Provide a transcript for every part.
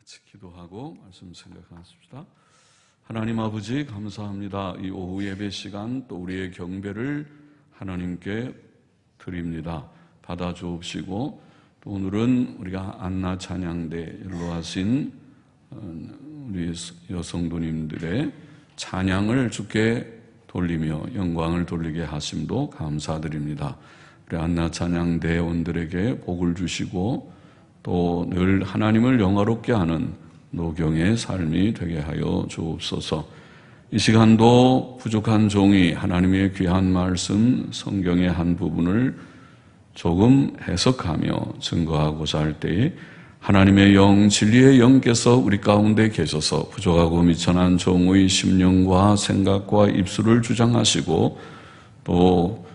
같이 기도하고 말씀 생각하십시다. 하나님 아버지 감사합니다. 이 오후 예배 시간 또 우리의 경배를 하나님께 드립니다. 받아주옵시고 또 오늘은 우리가 안나 찬양대 연로하신 우리 여성도님들의 찬양을 주께 돌리며 영광을 돌리게 하심도 감사드립니다. 우리 안나 찬양대원들에게 복을 주시고 또 늘 하나님을 영화롭게 하는 노경의 삶이 되게 하여 주옵소서. 이 시간도 부족한 종이 하나님의 귀한 말씀 성경의 한 부분을 조금 해석하며 증거하고자 할 때에 하나님의 영, 진리의 영께서 우리 가운데 계셔서 부족하고 미천한 종의 심령과 생각과 입술을 주장하시고 또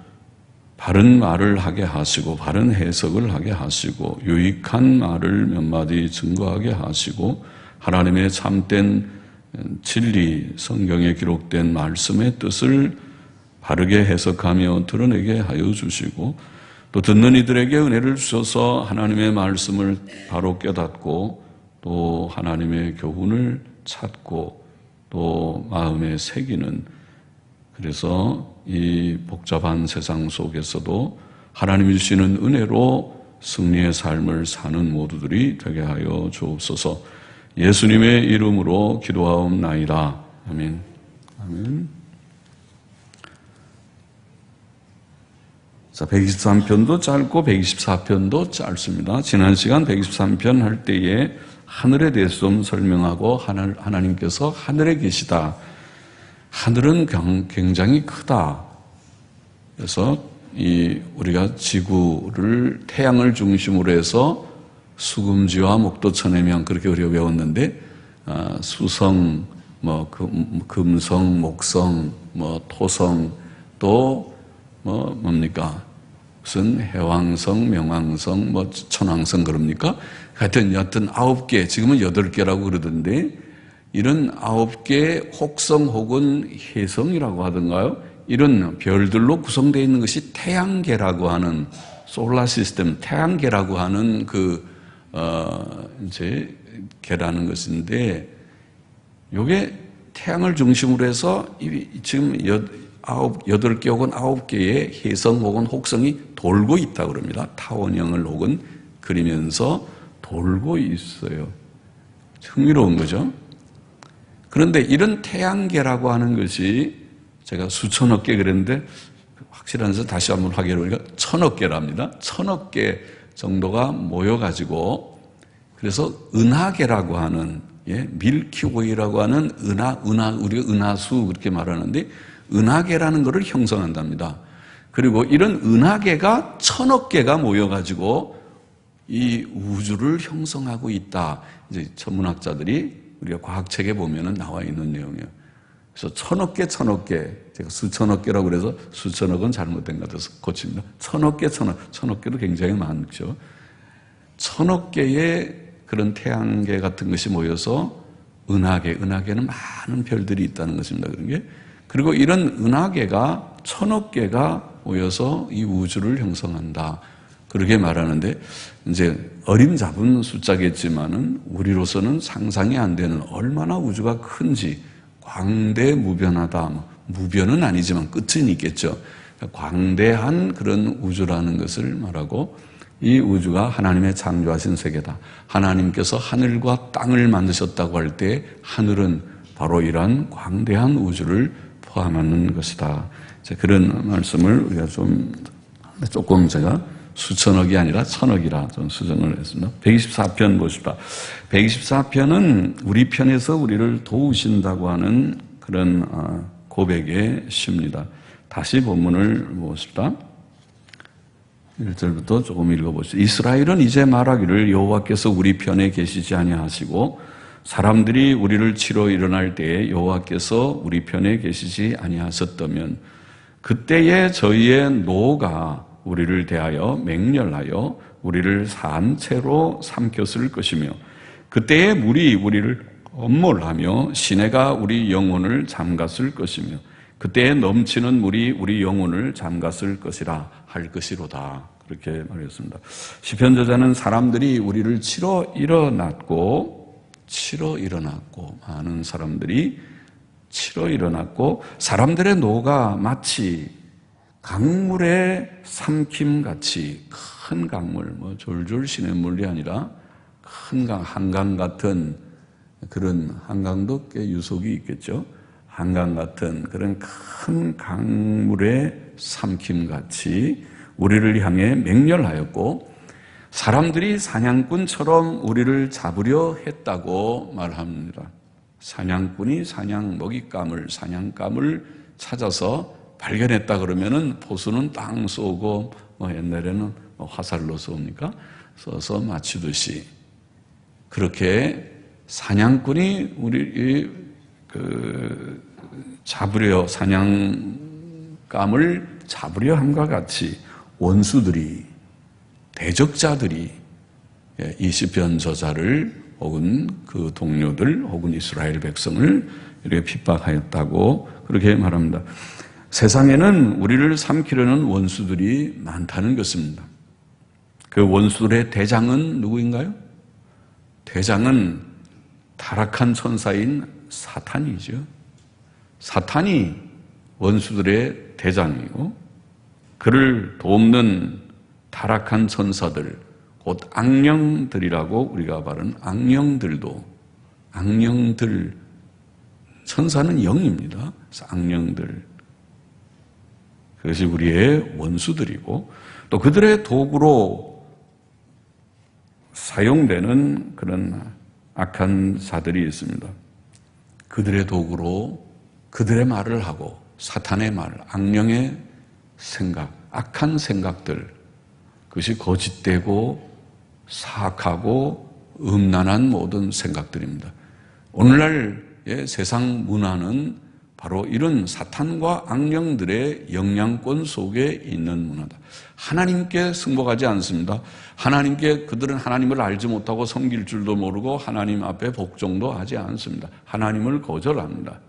바른 말을 하게 하시고 바른 해석을 하게 하시고 유익한 말을 몇 마디 증거하게 하시고 하나님의 참된 진리, 성경에 기록된 말씀의 뜻을 바르게 해석하며 드러내게 하여 주시고 또 듣는 이들에게 은혜를 주셔서 하나님의 말씀을 바로 깨닫고 또 하나님의 교훈을 찾고 또 마음에 새기는, 그래서 이 복잡한 세상 속에서도 하나님이 주시는 은혜로 승리의 삶을 사는 모두들이 되게 하여 주옵소서. 예수님의 이름으로 기도하옵나이다. 아멘. 아멘. 자, 123편도 짧고 124편도 짧습니다. 지난 시간 123편 할 때에 하늘에 대해서 좀 설명하고 하나님께서 하늘에 계시다. 하늘은 굉장히 크다. 그래서 우리가 지구를 태양을 중심으로 해서 수금지와 목도천해명 그렇게 우리가 배웠는데 수성, 금성, 목성, 토성, 또 뭡니까? 무슨 해왕성, 명왕성, 천왕성 그럽니까? 하여튼 여튼 9개, 지금은 8개라고 그러던데 이런 9개 혹성 혹은 해성이라고 하던가요? 이런 별들로 구성되어 있는 것이 태양계라고 하는 솔라 시스템, 태양계라고 하는 이제 계라는 것인데, 요게 태양을 중심으로 해서 지금 8개 혹은 9개의 해성 혹은 혹성이 돌고 있다고 그럽니다. 타원형을 혹은 그리면서 돌고 있어요. 흥미로운 거죠. 그런데 이런 태양계라고 하는 것이 제가 수천억 개 그랬는데 확실한 데서 다시 한번 확인해보니까 1000억 개랍니다. 1000억 개 정도가 모여가지고 그래서 은하계라고 하는 밀키웨이라고 하는 우리가 은하수 그렇게 말하는데 은하계라는 것을 형성한답니다. 그리고 이런 은하계가 1000억 개가 모여가지고 이 우주를 형성하고 있다. 이제 천문학자들이 우리가 과학책에 보면은 나와 있는 내용이에요. 그래서 1000억 개, 제가 수천억 개라고 그래서 수천억은 잘못된 것 같아서 고칩니다. 1000억 개, 1000억 개도 굉장히 많죠. 1000억 개의 그런 태양계 같은 것이 모여서 은하계는 많은 별들이 있다는 것입니다. 그런 게. 그리고 이런 은하계가 1000억 개가 모여서 이 우주를 형성한다. 그렇게 말하는데 이제 어림잡은 숫자겠지만은 우리로서는 상상이 안 되는 얼마나 우주가 큰지, 광대무변하다. 무변은 아니지만 끝은 있겠죠. 광대한 그런 우주라는 것을 말하고 이 우주가 하나님의 창조하신 세계다. 하나님께서 하늘과 땅을 만드셨다고 할 때 하늘은 바로 이러한 광대한 우주를 포함하는 것이다. 그런 말씀을 우리가 조금 제가 수천억이 아니라 1000억이라 좀 수정을 했습니다. 124편 보십시다. 124편은 우리 편에서 우리를 도우신다고 하는 그런 고백의 시입니다. 다시 본문을 보십시다. 1절부터 조금 읽어보시죠. 이스라엘은 이제 말하기를 여호와께서 우리 편에 계시지 아니하시고 사람들이 우리를 치러 일어날 때에 여호와께서 우리 편에 계시지 아니하셨다면 그때에 저희의 노가 우리를 대하여 맹렬하여 우리를 산채로 삼켰을 것이며 그때의 물이 우리를 엄몰하며 시내가 우리 영혼을 잠갔을 것이며 그때에 넘치는 물이 우리 영혼을 잠갔을 것이라 할 것이로다. 그렇게 말했습니다. 시편 저자는 사람들이 우리를 치러 일어났고 치러 일어났고, 많은 사람들이 치러 일어났고, 사람들의 노가 마치 강물의 삼킴같이, 큰 강물, 졸졸 시냇물이 아니라 큰 강, 한강 같은, 그런 한강도 꽤 유속이 있겠죠. 한강 같은 그런 큰 강물의 삼킴같이 우리를 향해 맹렬하였고, 사람들이 사냥꾼처럼 우리를 잡으려 했다고 말합니다. 사냥꾼이 사냥감을 찾아서 발견했다 그러면은 포수는 땅 쏘고, 옛날에는 화살로 쏘니까 쏘서 맞추듯이, 그렇게 사냥꾼이 우리 사냥감을 잡으려 함과 같이 원수들이, 대적자들이 이 시편 저자를 혹은 그 동료들 혹은 이스라엘 백성을 이렇게 핍박하였다고 그렇게 말합니다. 세상에는 우리를 삼키려는 원수들이 많다는 것입니다. 그 원수들의 대장은 누구인가요? 대장은 타락한 천사인 사탄이죠. 사탄이 원수들의 대장이고, 그를 돕는 타락한 천사들, 곧 악령들이라고 우리가 말하는 악령들, 천사는 영입니다. 그래서 악령들, 그것이 우리의 원수들이고, 또 그들의 도구로 사용되는 그런 악한 자들이 있습니다. 그들의 도구로 그들의 말을 하고, 사탄의 말, 악령의 생각, 악한 생각들, 그것이 거짓되고 사악하고 음란한 모든 생각들입니다. 오늘날의 세상 문화는 바로 이런 사탄과 악령들의 영향권 속에 있는 문화다. 하나님께 승복하지 않습니다. 그들은 하나님을 알지 못하고 섬길 줄도 모르고 하나님 앞에 복종도 하지 않습니다. 하나님을 거절합니다.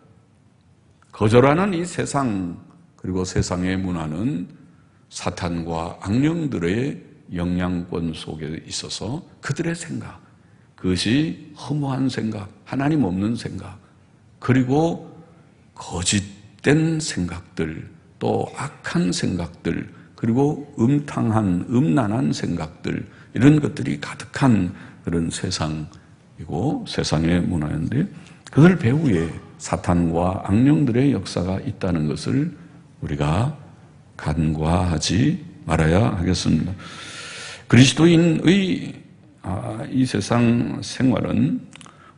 거절하는 이 세상, 그리고 세상의 문화는 사탄과 악령들의 영향권 속에 있어서 그들의 생각, 그것이 허무한 생각, 하나님 없는 생각, 그리고 거짓된 생각들, 또 악한 생각들, 그리고 음란한 생각들, 이런 것들이 가득한 그런 세상이고 세상의 문화인데, 그들 배후에 사탄과 악령들의 역사가 있다는 것을 우리가 간과하지 말아야 하겠습니다. 그리스도인의 이 세상 생활은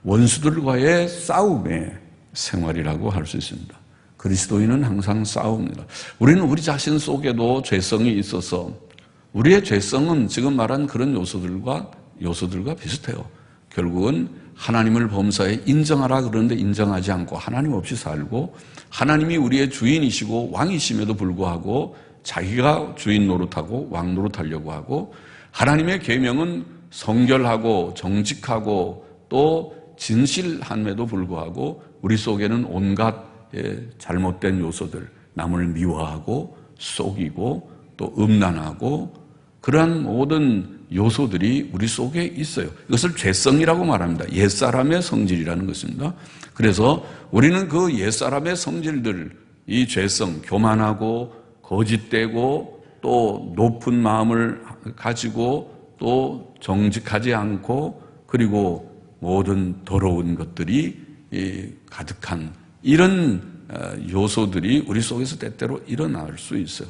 원수들과의 싸움의 생활이라고 할 수 있습니다. 그리스도인은 항상 싸웁니다. 우리는 우리 자신 속에도 죄성이 있어서, 우리의 죄성은 지금 말한 그런 요소들과 비슷해요. 결국은 하나님을 범사에 인정하라 그러는데 인정하지 않고 하나님 없이 살고, 하나님이 우리의 주인이시고 왕이심에도 불구하고 자기가 주인 노릇하고 왕 노릇하려고 하고, 하나님의 계명은 성결하고 정직하고 또 진실함에도 불구하고 우리 속에는 온갖 잘못된 요소들, 남을 미워하고 속이고 또 음란하고, 그러한 모든 요소들이 우리 속에 있어요. 이것을 죄성이라고 말합니다. 옛사람의 성질이라는 것입니다. 그래서 우리는 그 옛사람의 성질들, 이 죄성, 교만하고 거짓되고 또 높은 마음을 가지고 또 정직하지 않고, 그리고 모든 더러운 것들이 가득한 이런 요소들이 우리 속에서 때때로 일어날 수 있어요.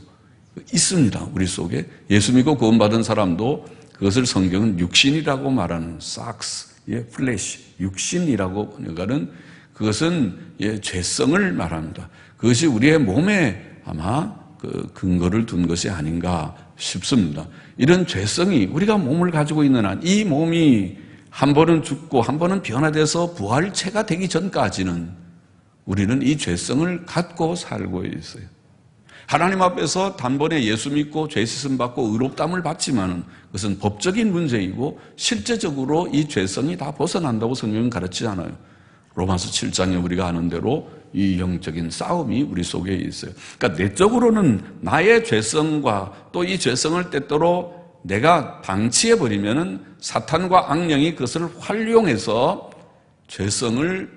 있습니다. 우리 속에. 예수 믿고 구원받은 사람도 그것을 성경은 육신이라고 말하는 삭스, 플래시, 육신이라고 하는, 그것은 죄성을 말합니다. 그것이 우리의 몸에 아마 그 근거를 둔 것이 아닌가 싶습니다. 이런 죄성이 우리가 몸을 가지고 있는 한, 이 몸이 한 번은 죽고 한 번은 변화돼서 부활체가 되기 전까지는 우리는 이 죄성을 갖고 살고 있어요. 하나님 앞에서 단번에 예수 믿고 죄 씻음 받고 의롭다함을 받지만은 그것은 법적인 문제이고, 실제적으로 이 죄성이 다 벗어난다고 성경은 가르치지 않아요. 로마서 7장에 우리가 아는 대로 이 영적인 싸움이 우리 속에 있어요. 그러니까 내적으로는 나의 죄성과 또 이 죄성을 때때로 내가 방치해버리면은 사탄과 악령이 그것을 활용해서 죄성을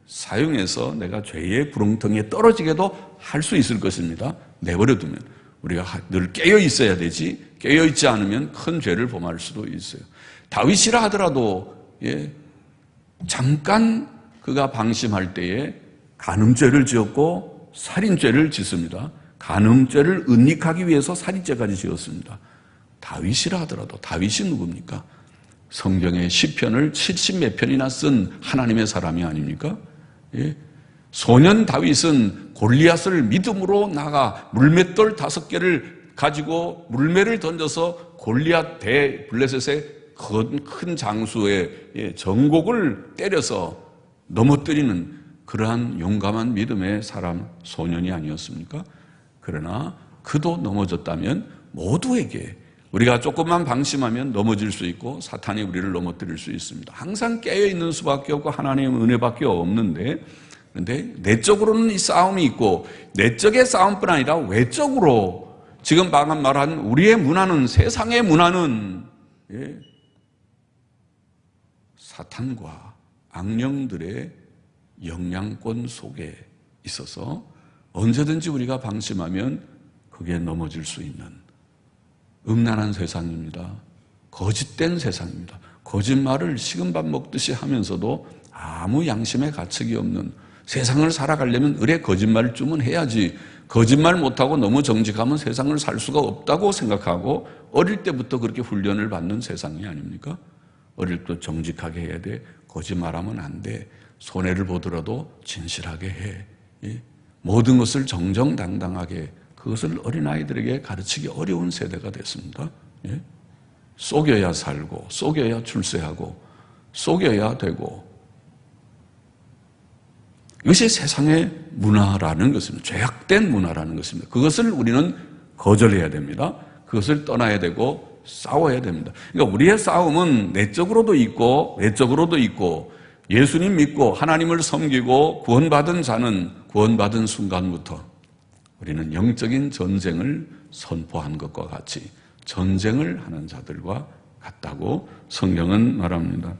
사용해서 내가 죄의 구렁텅이에 떨어지게도 할 수 있을 것입니다. 내버려두면. 우리가 늘 깨어 있어야 되지, 깨어 있지 않으면 큰 죄를 범할 수도 있어요. 다윗이라 하더라도 잠깐 그가 방심할 때에 간음죄를 지었고 살인죄를 짓습니다. 간음죄를 은닉하기 위해서 살인죄까지 지었습니다. 다윗이라 하더라도, 다윗이 누굽니까? 성경의 시편을 70몇 편이나 쓴 하나님의 사람이 아닙니까? 소년 다윗은 골리앗을 믿음으로 나가 물맷돌 5개를 가지고 물매를 던져서 골리앗 블레셋의 큰 장수의 정곡을 때려서 넘어뜨리는 그러한 용감한 믿음의 사람, 소년이 아니었습니까? 그러나 그도 넘어졌다면 모두에게, 우리가 조금만 방심하면 넘어질 수 있고 사탄이 우리를 넘어뜨릴 수 있습니다. 항상 깨어있는 수밖에 없고 하나님의 은혜밖에 없는데, 그런데 내적으로는 이 싸움이 있고, 내적의 싸움뿐 아니라 외적으로 지금 방금 말한 우리의 문화는, 세상의 문화는 사탄과 악령들의 영향권 속에 있어서 언제든지 우리가 방심하면 그게 넘어질 수 있는 음란한 세상입니다. 거짓된 세상입니다. 거짓말을 식은 밥 먹듯이 하면서도 아무 양심의 가책이 없는, 세상을 살아가려면 의뢰 거짓말을 좀 해야지, 거짓말 못하고 너무 정직하면 세상을 살 수가 없다고 생각하고 어릴 때부터 그렇게 훈련을 받는 세상이 아닙니까? 어릴 때 정직하게 해야 돼, 거짓말하면 안 돼, 손해를 보더라도 진실하게 해, 모든 것을 정정당당하게, 그것을 어린아이들에게 가르치기 어려운 세대가 됐습니다. 속여야 살고, 속여야 출세하고, 속여야 되고, 이것이 세상의 문화라는 것입니다. 죄악된 문화라는 것입니다. 그것을 우리는 거절해야 됩니다. 그것을 떠나야 되고 싸워야 됩니다. 그러니까 우리의 싸움은 내적으로도 있고 외적으로도 있고, 예수님 믿고 하나님을 섬기고 구원받은 자는 구원받은 순간부터 우리는 영적인 전쟁을 선포한 것과 같이 전쟁을 하는 자들과 같다고 성경은 말합니다.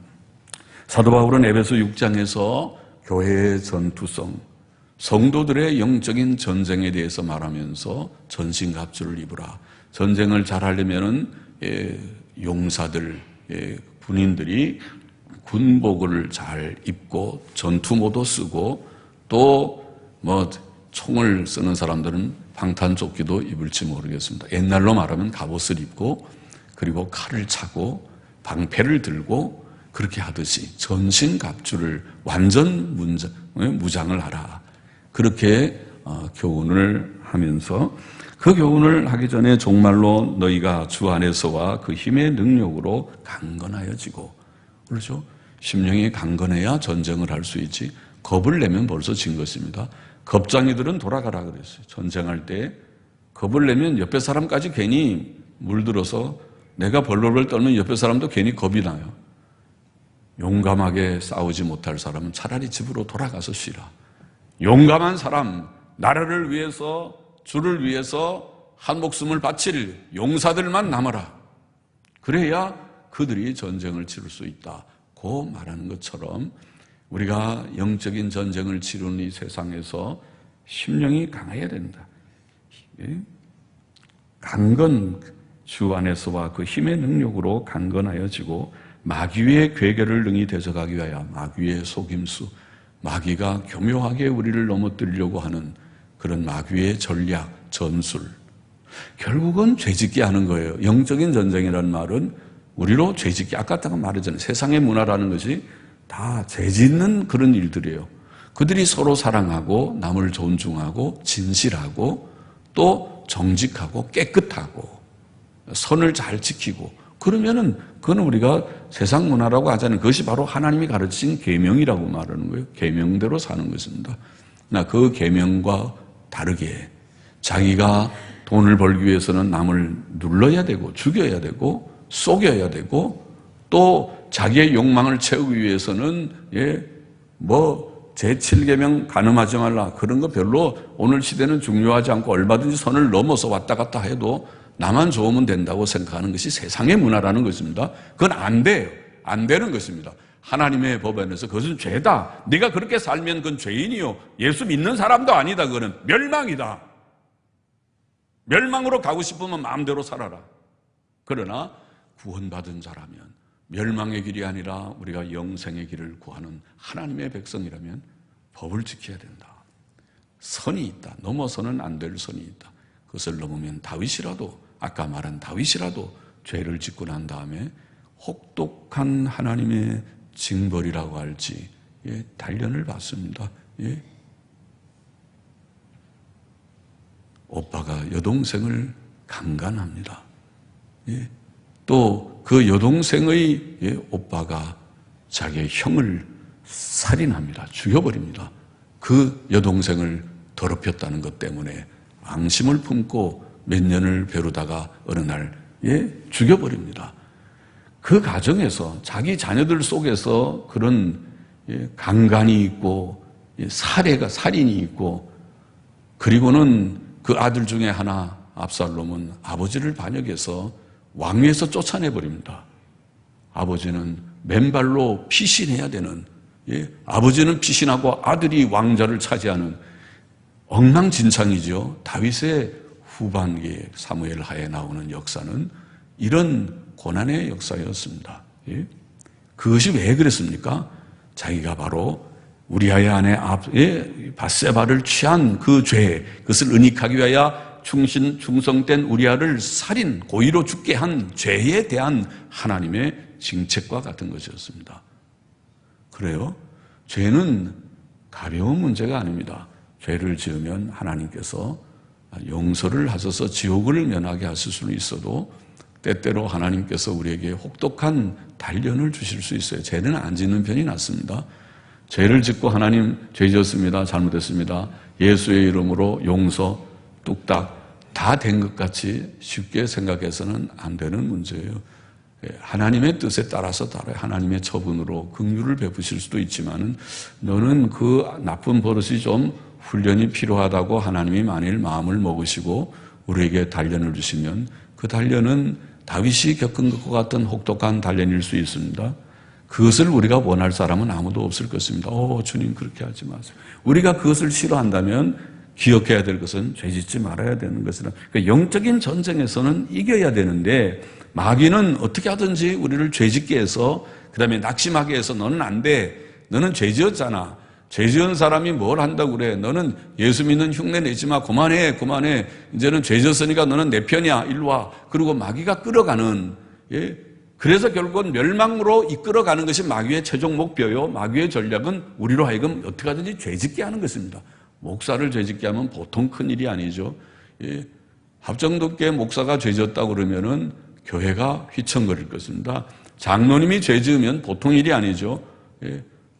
사도 바울은 에베소 6장에서 교회의 전투성, 성도들의 영적인 전쟁에 대해서 말하면서 전신갑주를 입으라. 전쟁을 잘 하려면은 용사들, 군인들이 군복을 잘 입고 전투모도 쓰고, 또 총을 쓰는 사람들은 방탄조끼도 입을지 모르겠습니다. 옛날로 말하면 갑옷을 입고, 그리고 칼을 차고 방패를 들고 그렇게 하듯이 전신갑주를 완전 무장을 하라. 그렇게 교훈을 하면서, 그 교훈을 하기 전에 종말로 너희가 주 안에서와 그 힘의 능력으로 강건하여지고, 그렇죠? 심령이 강건해야 전쟁을 할 수 있지, 겁을 내면 벌써 진 것입니다. 겁장이들은 돌아가라 그랬어요. 전쟁할 때 겁을 내면 옆에 사람까지 괜히 물들어서 내가 벌벌벌 떨면 옆에 사람도 괜히 겁이 나요. 용감하게 싸우지 못할 사람은 차라리 집으로 돌아가서 쉬라. 용감한 사람, 나라를 위해서, 주를 위해서 한 목숨을 바칠 용사들만 남아라. 그래야 그들이 전쟁을 치를 수 있다고 말하는 것처럼, 우리가 영적인 전쟁을 치르는 이 세상에서 심령이 강해야 된다. 강건, 주 안에서와 그 힘의 능력으로 강건하여지고, 마귀의 괴계를 능히 대적하기 위하여, 마귀의 속임수, 마귀가 교묘하게 우리를 넘어뜨리려고 하는 그런 마귀의 전략, 전술, 결국은 죄짓게 하는 거예요. 영적인 전쟁이라는 말은 우리로 죄짓게, 아까 말했잖아요. 세상의 문화라는 것이 다 죄짓는 그런 일들이에요. 그들이 서로 사랑하고 남을 존중하고 진실하고 또 정직하고 깨끗하고 선을 잘 지키고, 그러면은 그건 우리가 세상 문화라고 하잖아요. 그것이 바로 하나님이 가르친 계명이라고 말하는 거예요. 계명대로 사는 것입니다. 나 그 계명과 다르게 자기가 돈을 벌기 위해서는 남을 눌러야 되고 죽여야 되고 속여야 되고, 또 자기의 욕망을 채우기 위해서는 제7계명 간음하지 말라, 그런 거 별로 오늘 시대는 중요하지 않고 얼마든지 선을 넘어서 왔다 갔다 해도 나만 좋으면 된다고 생각하는 것이 세상의 문화라는 것입니다. 그건 안 돼요. 안 되는 것입니다. 하나님의 법 안에서 그것은 죄다. 네가 그렇게 살면 그건 죄인이요. 예수 믿는 사람도 아니다. 그거는 멸망이다. 멸망으로 가고 싶으면 마음대로 살아라. 그러나 구원받은 자라면 멸망의 길이 아니라 우리가 영생의 길을 구하는 하나님의 백성이라면 법을 지켜야 된다. 선이 있다. 넘어서는 안 될 선이 있다. 그것을 넘으면 다윗이라도, 아까 말한 다윗이라도 죄를 짓고 난 다음에 혹독한 하나님의 징벌이라고 할지 단련을 받습니다. 오빠가 여동생을 강간합니다. 또 그 여동생의 오빠가 자기의 형을 살인합니다. 죽여버립니다. 그 여동생을 더럽혔다는 것 때문에 앙심을 품고 몇 년을 배우다가 어느 날 죽여버립니다. 그 가정에서 자기 자녀들 속에서 그런 강간이 있고 살인이 있고, 그리고는 그 아들 중에 하나 압살롬은 아버지를 반역해서 왕위에서 쫓아내버립니다. 아버지는 맨발로 피신해야 되는, 아버지는 피신하고 아들이 왕자를 차지하는 엉망진창이죠. 다윗의 후반기에 사무엘 하에 나오는 역사는 이런 고난의 역사였습니다. 그것이 왜 그랬습니까? 자기가 바로 우리아의 아내 밧세바를 취한 그 죄, 그것을 은닉하기 위하여 충성된 우리아를 살인, 고의로 죽게 한 죄에 대한 하나님의 징책과 같은 것이었습니다. 그래요? 죄는 가벼운 문제가 아닙니다. 죄를 지으면 하나님께서 용서를 하셔서 지옥을 면하게 하실 수는 있어도 때때로 하나님께서 우리에게 혹독한 단련을 주실 수 있어요. 죄는 안 짓는 편이 낫습니다. 죄를 짓고 하나님 죄 지었습니다. 잘못했습니다. 예수의 이름으로 용서 뚝딱 다 된 것 같이 쉽게 생각해서는 안 되는 문제예요. 하나님의 뜻에 따라서 달라요. 하나님의 처분으로 긍휼을 베푸실 수도 있지만은 너는 그 나쁜 버릇이 좀 훈련이 필요하다고 하나님이 만일 마음을 먹으시고 우리에게 단련을 주시면 그 단련은 다윗이 겪은 것과 같은 혹독한 단련일 수 있습니다. 그것을 우리가 원할 사람은 아무도 없을 것입니다. 주님 그렇게 하지 마세요. 우리가 그것을 싫어한다면 기억해야 될 것은 죄짓지 말아야 되는 것이라. 그러니까 영적인 전쟁에서는 이겨야 되는데 마귀는 어떻게 하든지 우리를 죄짓게 해서 그다음에 낙심하게 해서 너는 안 돼. 너는 죄지었잖아. 죄지은 사람이 뭘 한다고 그래. 너는 예수 믿는 흉내 내지 마. 그만해. 이제는 죄졌으니까 너는 내 편이야. 일로 와. 그리고 마귀가 끌어가는, 그래서 결국은 멸망으로 이끌어가는 것이 마귀의 최종 목표요. 마귀의 전략은 우리로 하여금 어떻게 하든지 죄짓게 하는 것입니다. 목사를 죄짓게 하면 보통 큰 일이 아니죠. 합정동교회 목사가 죄졌다고 그러면은 교회가 휘청거릴 것입니다. 장로님이 죄 지으면 보통 일이 아니죠.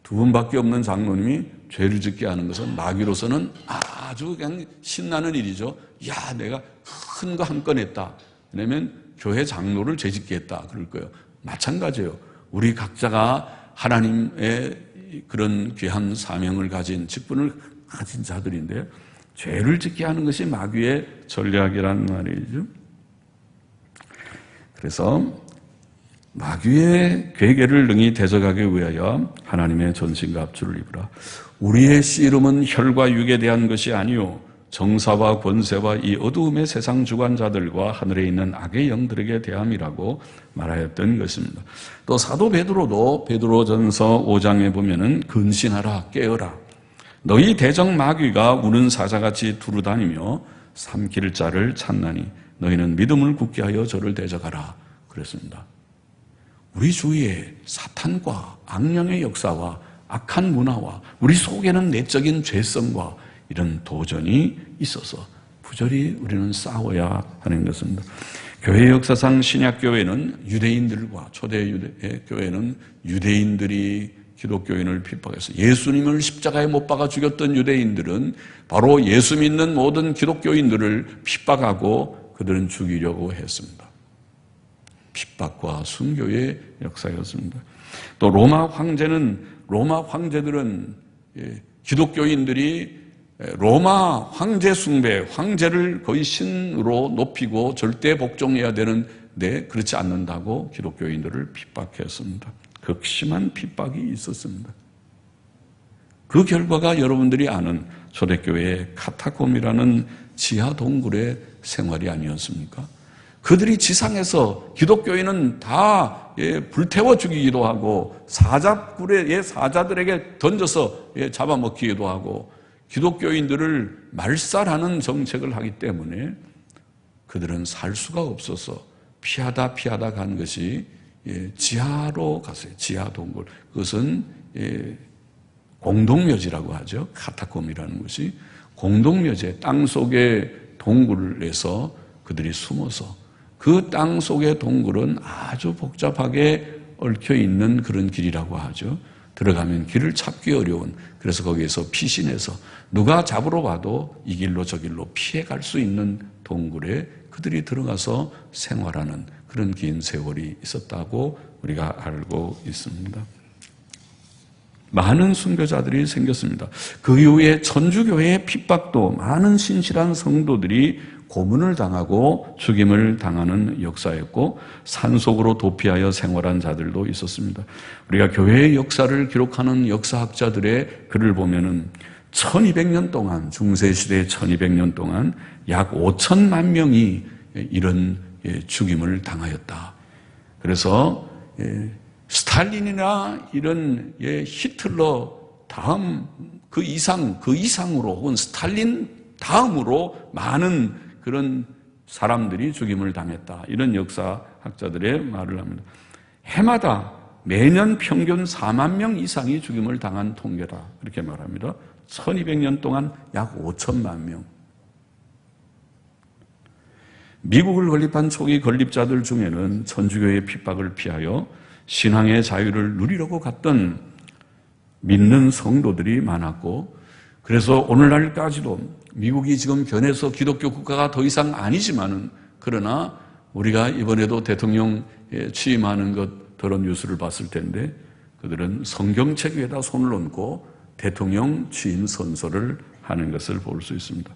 두 분밖에 없는 장로님이 죄를 짓게 하는 것은 마귀로서는 아주 그냥 신나는 일이죠. 야, 내가 큰 거 한 건 했다. 왜냐면 교회 장로를 죄짓게 했다. 그럴 거예요. 마찬가지예요. 우리 각자가 하나님의 그런 귀한 사명을 가진 직분을 가진 자들인데 죄를 짓게 하는 것이 마귀의 전략이란 말이죠. 그래서 마귀의 괴계를 능히 대적하기 위하여 하나님의 전신과 합주를 입으라. 우리의 씨름은 혈과 육에 대한 것이 아니요 정사와 권세와 이 어두움의 세상 주관자들과 하늘에 있는 악의 영들에게 대함이라고 말하였던 것입니다. 또 사도 베드로도 베드로전서 5장에 보면은 근신하라 깨어라 너희 대적 마귀가 우는 사자같이 두루다니며 삼킬 자를 찾나니 너희는 믿음을 굳게 하여 저를 대적하라 그랬습니다. 우리 주위에 사탄과 악령의 역사와 악한 문화와 우리 속에는 내적인 죄성과 이런 도전이 있어서 부절히 우리는 싸워야 하는 것입니다. 교회 역사상 신약교회는 유대인들과 초대 유대 교회는 유대인들이 기독교인을 핍박해서 예수님을 십자가에 못 박아 죽였던 유대인들은 바로 예수 믿는 모든 기독교인들을 핍박하고 그들은 죽이려고 했습니다. 핍박과 순교의 역사였습니다. 또 로마 황제들은 기독교인들이 로마 황제 숭배, 황제를 거의 신으로 높이고 절대 복종해야 되는데 그렇지 않는다고 기독교인들을 핍박했습니다. 그 극심한 핍박이 있었습니다. 그 결과가 여러분들이 아는 초대교회의 카타콤이라는 지하 동굴의 생활이 아니었습니까? 그들이 지상에서 기독교인은 다 불태워 죽이기도 하고 사자굴에 사자들에게 던져서 잡아먹히기도 하고 기독교인들을 말살하는 정책을 하기 때문에 그들은 살 수가 없어서 피하다 간 것이 지하로 갔어요. 지하 동굴. 그것은 공동묘지라고 하죠. 카타콤이라는 것이 공동묘지, 땅 속의 동굴에서 그들이 숨어서 그 땅 속의 동굴은 아주 복잡하게 얽혀 있는 그런 길이라고 하죠. 들어가면 길을 찾기 어려운, 그래서 거기에서 피신해서 누가 잡으러 와도 이 길로 저 길로 피해갈 수 있는 동굴에 그들이 들어가서 생활하는 그런 긴 세월이 있었다고 우리가 알고 있습니다. 많은 순교자들이 생겼습니다. 그 이후에 천주교회의 핍박도 많은 신실한 성도들이 고문을 당하고 죽임을 당하는 역사였고 산속으로 도피하여 생활한 자들도 있었습니다. 우리가 교회의 역사를 기록하는 역사학자들의 글을 보면은 1200년 동안, 중세시대 1200년 동안 약 5천만 명이 이런 죽임을 당하였다. 그래서 스탈린이나 이런 히틀러 다음 그 이상으로 혹은 스탈린 다음으로 많은 그런 사람들이 죽임을 당했다. 이런 역사학자들의 말을 합니다. 해마다 매년 평균 4만 명 이상이 죽임을 당한 통계다. 이렇게 말합니다. 1200년 동안 약 5천만 명. 미국을 건립한 초기 건립자들 중에는 천주교의 핍박을 피하여 신앙의 자유를 누리려고 갔던 믿는 성도들이 많았고, 그래서 오늘날까지도 미국이 지금 변해서 기독교 국가가 더 이상 아니지만은, 그러나 우리가 이번에도 대통령 취임하는 것 그런 뉴스를 봤을 텐데 그들은 성경책 위에다 손을 얹고 대통령 취임 선서를 하는 것을 볼 수 있습니다.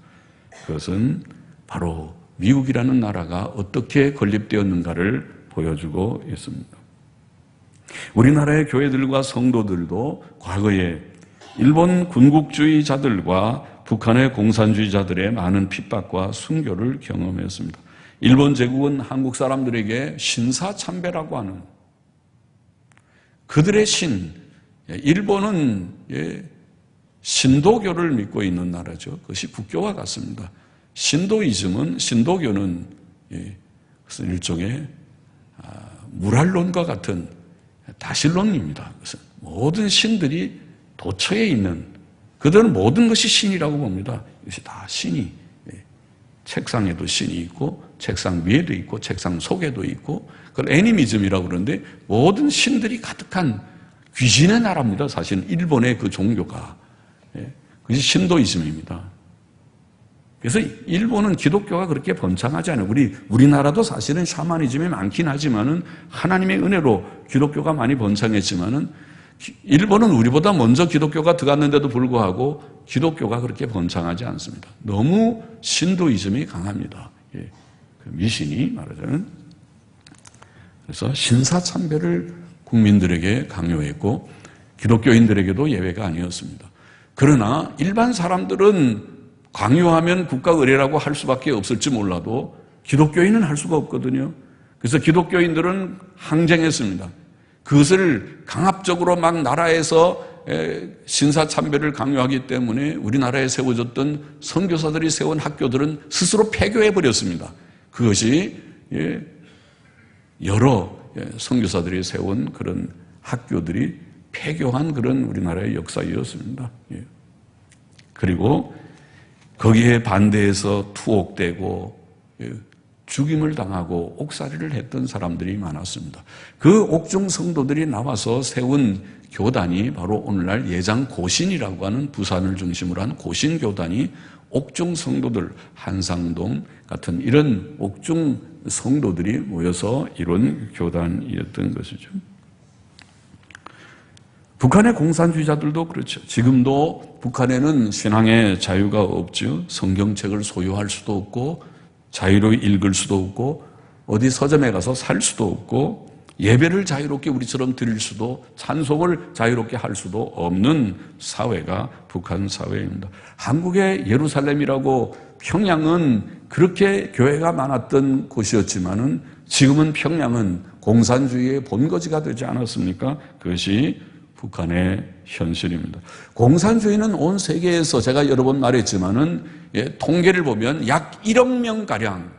그것은 바로 미국이라는 나라가 어떻게 건립되었는가를 보여주고 있습니다. 우리나라의 교회들과 성도들도 과거에 일본 군국주의자들과 북한의 공산주의자들의 많은 핍박과 순교를 경험했습니다. 일본 제국은 한국 사람들에게 신사참배라고 하는 그들의 신, 일본은 신도교를 믿고 있는 나라죠. 그것이 북교와 같습니다. 신도교는 그것은 일종의 무랄론과 같은 다신론입니다. 그것은 모든 신들이 도처에 있는, 그들은 모든 것이 신이라고 봅니다. 이것이 다 신이, 책상에도 신이 있고 책상 위에도 있고 책상 속에도 있고, 그걸 애니미즘이라고 그러는데 모든 신들이 가득한 귀신의 나라입니다. 사실은 일본의 그 종교가. 그것이 신도이즘입니다. 그래서 일본은 기독교가 그렇게 번창하지 않아요. 우리나라도 사실은 샤머니즘이 많긴 하지만은 하나님의 은혜로 기독교가 많이 번창했지만은 일본은 우리보다 먼저 기독교가 들어갔는데도 불구하고 기독교가 그렇게 번창하지 않습니다. 너무 신도이즘이 강합니다. 그 미신이 말하자면. 그래서 신사참배를 국민들에게 강요했고 기독교인들에게도 예외가 아니었습니다. 그러나 일반 사람들은 강요하면 국가 의례라고 할 수밖에 없을지 몰라도 기독교인은 할 수가 없거든요. 그래서 기독교인들은 항쟁했습니다. 그것을 강압적으로 막 나라에서 신사참배를 강요하기 때문에 우리나라에 세워졌던 선교사들이 세운 학교들은 스스로 폐교해버렸습니다. 그것이 여러 선교사들이 세운 그런 학교들이 폐교한 그런 우리나라의 역사였습니다. 그리고 거기에 반대해서 투옥되고 죽임을 당하고 옥살이를 했던 사람들이 많았습니다. 그 옥중 성도들이 나와서 세운 교단이 바로 오늘날 예장고신이라고 하는 부산을 중심으로 한 고신교단이 옥중 성도들, 한상동 같은 이런 옥중 성도들이 모여서 이룬 교단이었던 것이죠. 북한의 공산주의자들도 그렇죠. 지금도 북한에는 신앙의 자유가 없죠. 성경책을 소유할 수도 없고 자유로 읽을 수도 없고 어디 서점에 가서 살 수도 없고 예배를 자유롭게 우리처럼 드릴 수도, 찬송을 자유롭게 할 수도 없는 사회가 북한 사회입니다. 한국의 예루살렘이라고 평양은 그렇게 교회가 많았던 곳이었지만은 지금은 평양은 공산주의의 본거지가 되지 않았습니까? 그것이 북한의 현실입니다. 공산주의는 온 세계에서 제가 여러 번 말했지만은 통계를 보면 약 1억 명가량,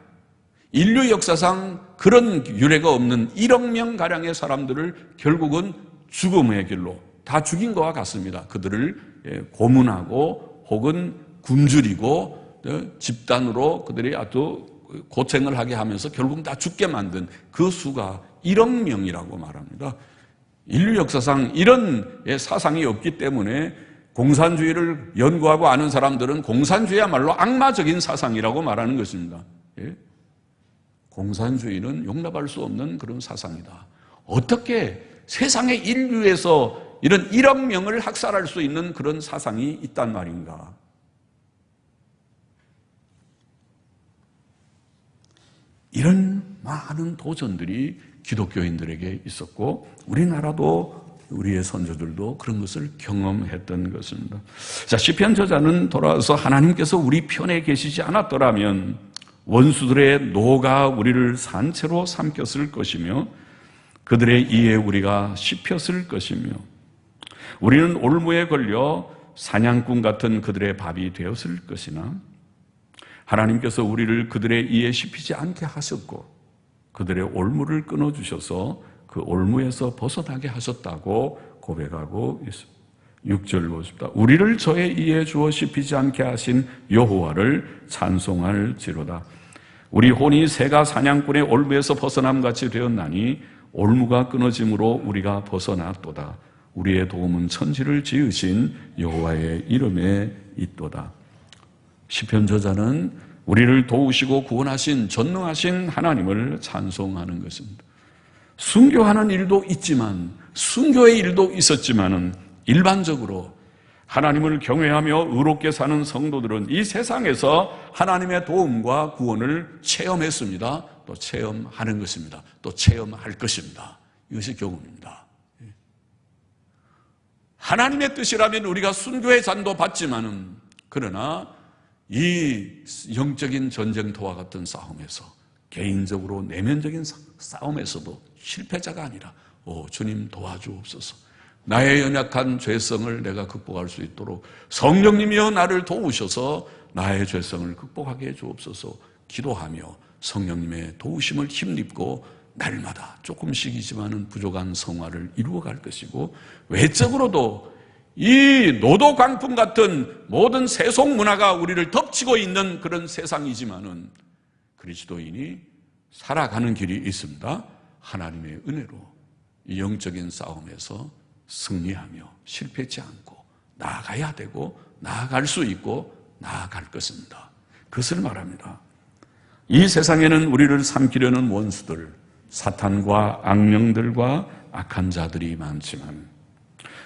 인류 역사상 그런 유례가 없는 1억 명가량의 사람들을 결국은 죽음의 길로 다 죽인 것과 같습니다. 그들을 고문하고 혹은 굶주리고 집단으로 그들이 아주 고생을 하게 하면서 결국 다 죽게 만든 그 수가 1억 명이라고 말합니다. 인류 역사상 이런 사상이 없기 때문에 공산주의를 연구하고 아는 사람들은 공산주의야말로 악마적인 사상이라고 말하는 것입니다. 공산주의는 용납할 수 없는 그런 사상이다. 어떻게 세상의 인류에서 이런 1억 명을 학살할 수 있는 그런 사상이 있단 말인가? 이런 많은 도전들이 기독교인들에게 있었고 우리나라도 우리의 선조들도 그런 것을 경험했던 것입니다. 자, 시편 저자는 돌아와서 하나님께서 우리 편에 계시지 않았더라면 원수들의 노가 우리를 산채로 삼켰을 것이며 그들의 이에 우리가 씹혔을 것이며 우리는 올무에 걸려 사냥꾼 같은 그들의 밥이 되었을 것이나 하나님께서 우리를 그들의 이에 씹히지 않게 하셨고 그들의 올무를 끊어주셔서 그 올무에서 벗어나게 하셨다고 고백하고 있습니다. 6절 보십시다. 우리를 저의 이에 주어 씹히지 않게 하신 여호와를 찬송할지로다. 우리 혼이 새가 사냥꾼의 올무에서 벗어남같이 되었나니 올무가 끊어짐으로 우리가 벗어났도다. 우리의 도움은 천지를 지으신 여호와의 이름에 있도다. 시편 저자는 우리를 도우시고 구원하신 전능하신 하나님을 찬송하는 것입니다. 순교하는 일도 있지만 순교의 일도 있었지만은 일반적으로 하나님을 경외하며 의롭게 사는 성도들은 이 세상에서 하나님의 도움과 구원을 체험했습니다. 또 체험하는 것입니다. 또 체험할 것입니다. 이것이 교훈입니다. 하나님의 뜻이라면 우리가 순교의 잔도 받지만은 그러나 이 영적인 전쟁터와 같은 싸움에서 개인적으로 내면적인 싸움에서도 실패자가 아니라 주님 도와주옵소서. 나의 연약한 죄성을 내가 극복할 수 있도록 성령님이여 나를 도우셔서 나의 죄성을 극복하게 해주옵소서 기도하며 성령님의 도우심을 힘입고 날마다 조금씩이지만은 부족한 성화를 이루어갈 것이고 외적으로도 이 노도 광풍 같은 모든 세속 문화가 우리를 덮치고 있는 그런 세상이지만은 그리스도인이 살아가는 길이 있습니다. 하나님의 은혜로 이 영적인 싸움에서 승리하며 실패치 않고 나아가야 되고 나아갈 수 있고 나아갈 것입니다. 그것을 말합니다. 이 세상에는 우리를 삼키려는 원수들, 사탄과 악령들과 악한 자들이 많지만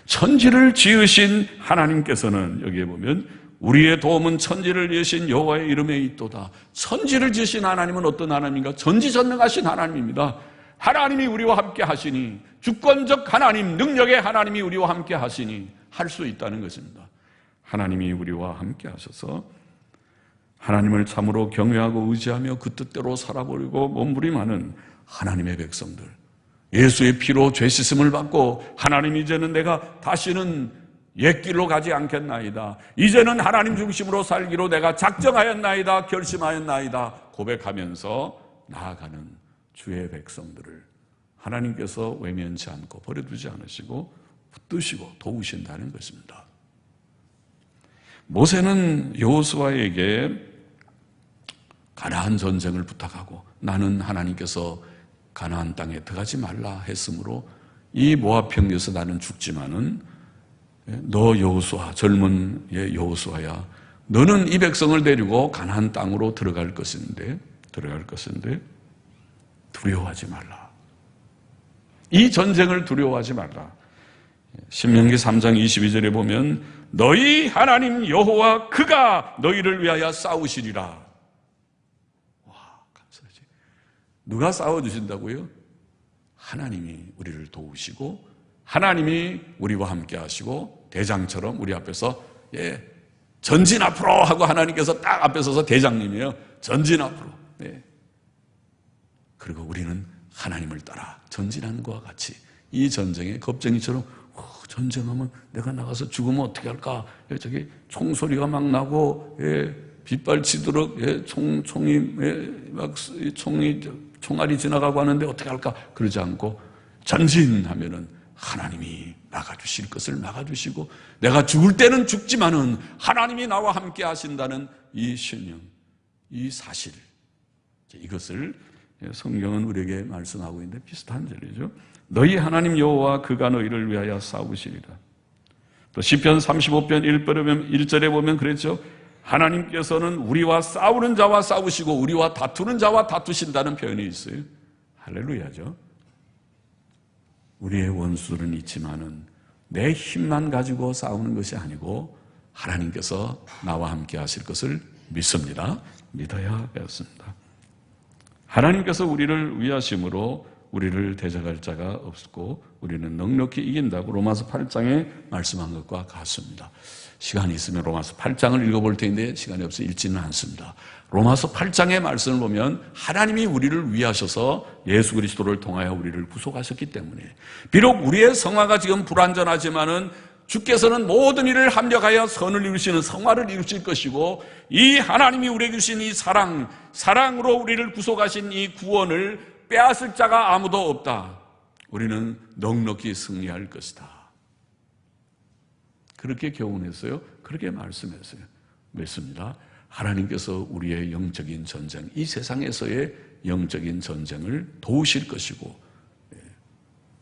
천지를 지으신 하나님께서는 여기에 보면 우리의 도움은 천지를 지으신 여호와의 이름에 있도다. 천지를 지으신 하나님은 어떤 하나님인가? 전지전능하신 하나님입니다. 하나님이 우리와 함께 하시니 주권적 하나님, 능력의 하나님이 우리와 함께 하시니 할 수 있다는 것입니다. 하나님이 우리와 함께 하셔서 하나님을 참으로 경외하고 의지하며 그 뜻대로 살아버리고 몸부림하는 하나님의 백성들, 예수의 피로 죄 씻음을 받고 하나님 이제는 내가 다시는 옛길로 가지 않겠나이다. 이제는 하나님 중심으로 살기로 내가 작정하였나이다. 결심하였나이다. 고백하면서 나아가는 주의 백성들을 하나님께서 외면치 않고 버려두지 않으시고 붙드시고 도우신다는 것입니다. 모세는 여호수아에게 가나안 전쟁을 부탁하고 나는 하나님께서 가나안 땅에 들어가지 말라 했으므로 이 모압 평지에서 나는 죽지만은 너 여호수아, 젊은 여호수아야, 너는 이 백성을 데리고 가나안 땅으로 들어갈 것인데 두려워하지 말라. 이 전쟁을 두려워하지 말라. 신명기 3장 22절에 보면 너희 하나님 여호와 그가 너희를 위하여 싸우시리라. 와, 감사하지. 누가 싸워주신다고요? 하나님이 우리를 도우시고 하나님이 우리와 함께 하시고 대장처럼 우리 앞에서 전진 앞으로 하고 하나님께서 딱 앞에 서서 대장님이에요. 전진 앞으로. 그리고 우리는 하나님을 따라 전진하는 것과 같이 이 전쟁에 겁쟁이처럼 전쟁하면 내가 나가서 죽으면 어떻게 할까? 저기 총소리가 막 나고 빗발치도록 총알이 지나가고 하는데 어떻게 할까? 그러지 않고 전진하면은 하나님이 막아주실 것을 막아주시고 내가 죽을 때는 죽지만은 하나님이 나와 함께 하신다는 이 신념, 이 사실, 이것을 성경은 우리에게 말씀하고 있는데 비슷한 절이죠. 너희 하나님 여호와 그가 너희를 위하여 싸우시리라. 또 시편 35편 1절에 보면 그랬죠. 하나님께서는 우리와 싸우는 자와 싸우시고 우리와 다투는 자와 다투신다는 표현이 있어요. 할렐루야죠. 우리의 원수는 있지만은 내 힘만 가지고 싸우는 것이 아니고 하나님께서 나와 함께 하실 것을 믿습니다. 믿어야 했습니다. 하나님께서 우리를 위하심으로 우리를 대적할 자가 없고 우리는 넉넉히 이긴다고 로마서 8장에 말씀한 것과 같습니다. 시간이 있으면 로마서 8장을 읽어볼 텐데 시간이 없어 읽지는 않습니다. 로마서 8장의 말씀을 보면 하나님이 우리를 위하셔서 예수 그리스도를 통하여 우리를 구속하셨기 때문에 비록 우리의 성화가 지금 불완전하지만은 주께서는 모든 일을 합력하여 선을 이루시는 성화를 이루실 것이고 이 하나님이 우리에게 주신 이 사랑으로 우리를 구속하신 이 구원을 빼앗을 자가 아무도 없다. 우리는 넉넉히 승리할 것이다. 그렇게 교훈했어요. 그렇게 말씀했어요. 믿습니다. 하나님께서 우리의 영적인 전쟁, 이 세상에서의 영적인 전쟁을 도우실 것이고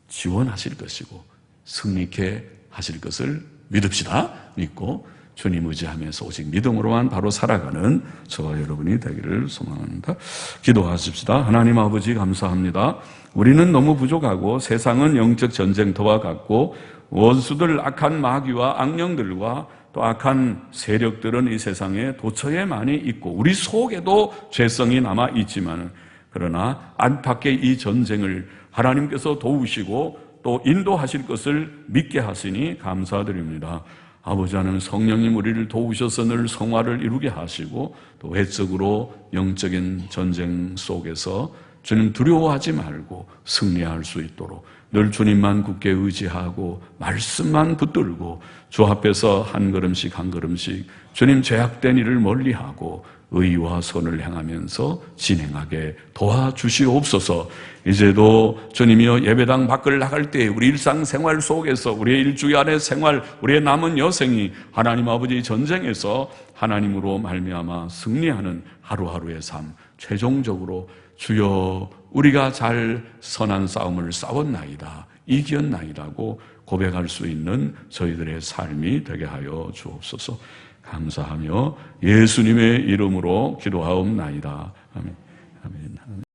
지원하실 것이고 승리케 하실 것을 믿읍시다. 믿고 주님 의지하면서 오직 믿음으로만 바로 살아가는 저와 여러분이 되기를 소망합니다. 기도하십시다. 하나님 아버지 감사합니다. 우리는 너무 부족하고 세상은 영적 전쟁터와 같고 원수들 악한 마귀와 악령들과 또 악한 세력들은 이 세상에 도처에 많이 있고 우리 속에도 죄성이 남아 있지만 그러나 안팎의 이 전쟁을 하나님께서 도우시고 또 인도하실 것을 믿게 하시니 감사드립니다. 아버지 하나님 성령님 우리를 도우셔서 늘 성화를 이루게 하시고 또 외적으로 영적인 전쟁 속에서 주님 두려워하지 말고 승리할 수 있도록 늘 주님만 굳게 의지하고 말씀만 붙들고 주 앞에서 한 걸음씩 한 걸음씩 주님 죄악된 일을 멀리하고 의와 선을 행하면서 진행하게 도와주시옵소서. 이제도 주님이여 예배당 밖을 나갈 때 우리 일상생활 속에서 우리의 일주일의 생활 우리의 남은 여생이 하나님 아버지 전쟁에서 하나님으로 말미암아 승리하는 하루하루의 삶 최종적으로 주여 우리가 잘 선한 싸움을 싸웠나이다 이겼나이다고 고백할 수 있는 저희들의 삶이 되게 하여 주옵소서. 감사하며 예수님의 이름으로 기도하옵나이다. 아멘. 아멘.